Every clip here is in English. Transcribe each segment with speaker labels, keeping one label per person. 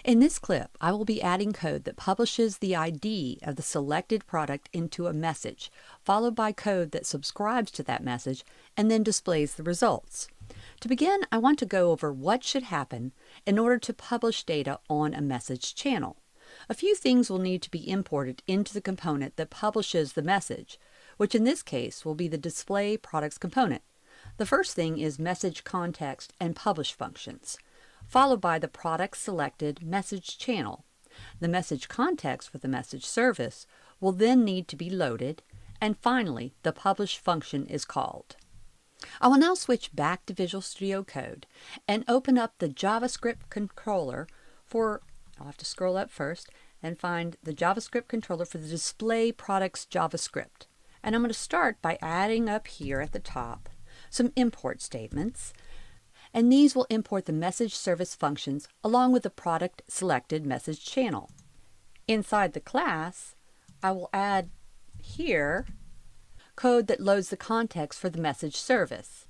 Speaker 1: In this clip, I will be adding code that publishes the ID of the selected product into a message, followed by code that subscribes to that message and then displays the results. To begin, I want to go over what should happen in order to publish data on a message channel. A few things will need to be imported into the component that publishes the message, which in this case will be the display products component. The first thing is message context and publish functions, followed by the product selected message channel. The message context for the message service will then need to be loaded, and finally the publish function is called. I will now switch back to Visual Studio Code and open up the JavaScript controller for, I'll have to scroll up first and find the JavaScript controller for the display products JavaScript. And I'm going to start by adding up here at the top some import statements, and these will import the message service functions along with the product selected message channel. Inside the class, I will add here code that loads the context for the message service.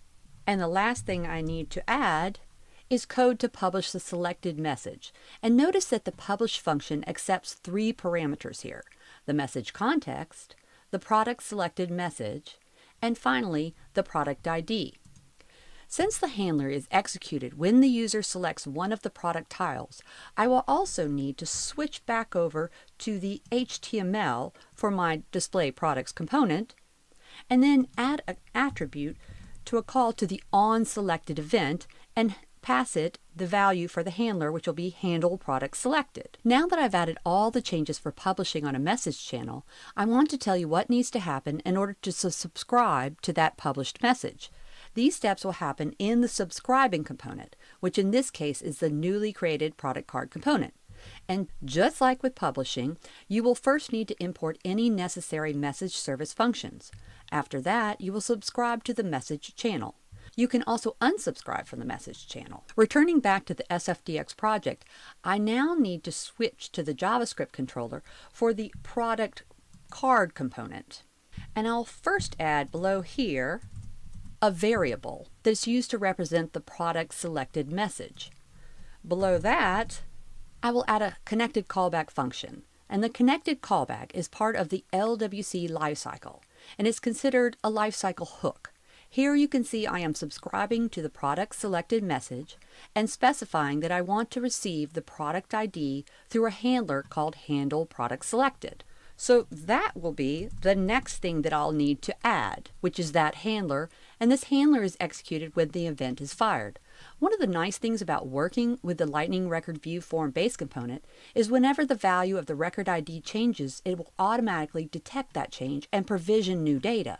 Speaker 1: And the last thing I need to add is code to publish the selected message. And notice that the publish function accepts three parameters here: the message context, the product selected message, and finally the product ID. Since the handler is executed when the user selects one of the product tiles, I will also need to switch back over to the HTML for my display products component, and then add an attribute to a call to the onSelected event and pass it the value for the handler, which will be handle product selected. Now that I've added all the changes for publishing on a message channel, I want to tell you what needs to happen in order to subscribe to that published message. These steps will happen in the subscribing component, which in this case is the newly created product card component. And just like with publishing, you will first need to import any necessary message service functions. After that, you will subscribe to the message channel. You can also unsubscribe from the message channel. Returning back to the SFDX project, I now need to switch to the JavaScript controller for the product card component. And I'll first add below here a variable that's used to represent the product selected message. Below that, I will add a connected callback function, and the connected callback is part of the LWC lifecycle, and is considered a lifecycle hook. Here you can see I am subscribing to the product selected message and specifying that I want to receive the product ID through a handler called handle product selected. So that will be the next thing that I'll need to add, which is that handler, and this handler is executed when the event is fired. One of the nice things about working with the Lightning Record View form base component is whenever the value of the record ID changes, it will automatically detect that change and provision new data.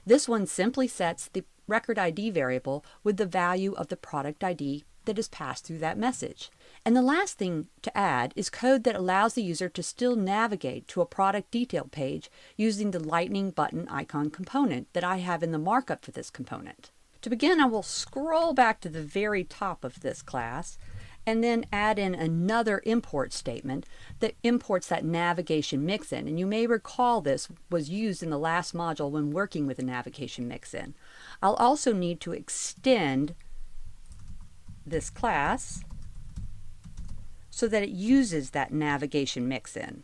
Speaker 1: This one simply sets the record ID variable with the value of the product ID that is passed through that message. And the last thing to add is code that allows the user to still navigate to a product detail page using the lightning button icon component that I have in the markup for this component. To begin, I will scroll back to the very top of this class and then add in another import statement that imports that navigation mixin. And you may recall this was used in the last module when working with the navigation mixin. I'll also need to extend this class so that it uses that navigation mixin.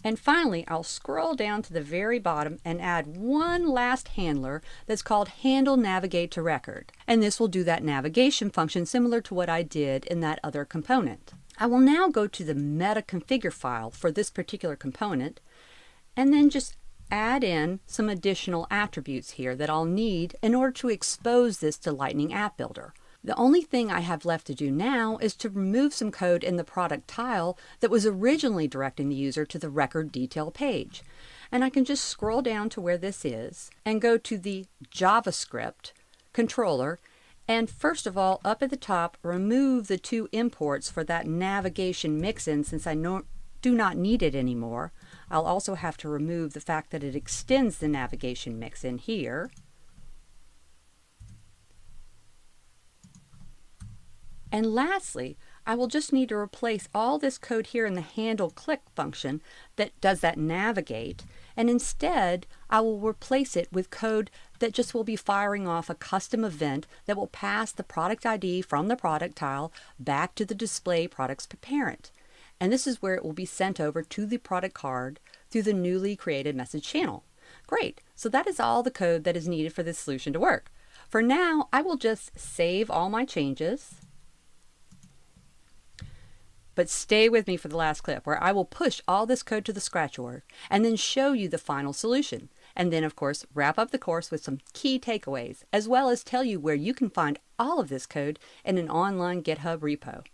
Speaker 1: And finally, I'll scroll down to the very bottom and add one last handler that's called handle navigate to record. And this will do that navigation function similar to what I did in that other component. I will now go to the meta configure file for this particular component and then just add in some additional attributes here that I'll need in order to expose this to Lightning App Builder. The only thing I have left to do now is to remove some code in the product tile that was originally directing the user to the record detail page. And I can just scroll down to where this is and go to the JavaScript controller, and first of all, up at the top, remove the two imports for that navigation mixin since I do not need it anymore. I'll also have to remove the fact that it extends the navigation mixin here. And lastly, I will just need to replace all this code here in the handle click function that does that navigate, and instead I will replace it with code that just will be firing off a custom event that will pass the product ID from the product tile back to the display product's parent. And this is where it will be sent over to the product card through the newly created message channel. Great, so that is all the code that is needed for this solution to work. For now, I will just save all my changes. But stay with me for the last clip where I will push all this code to the scratch org and then show you the final solution. And then, of course, wrap up the course with some key takeaways, as well as tell you where you can find all of this code in an online GitHub repo.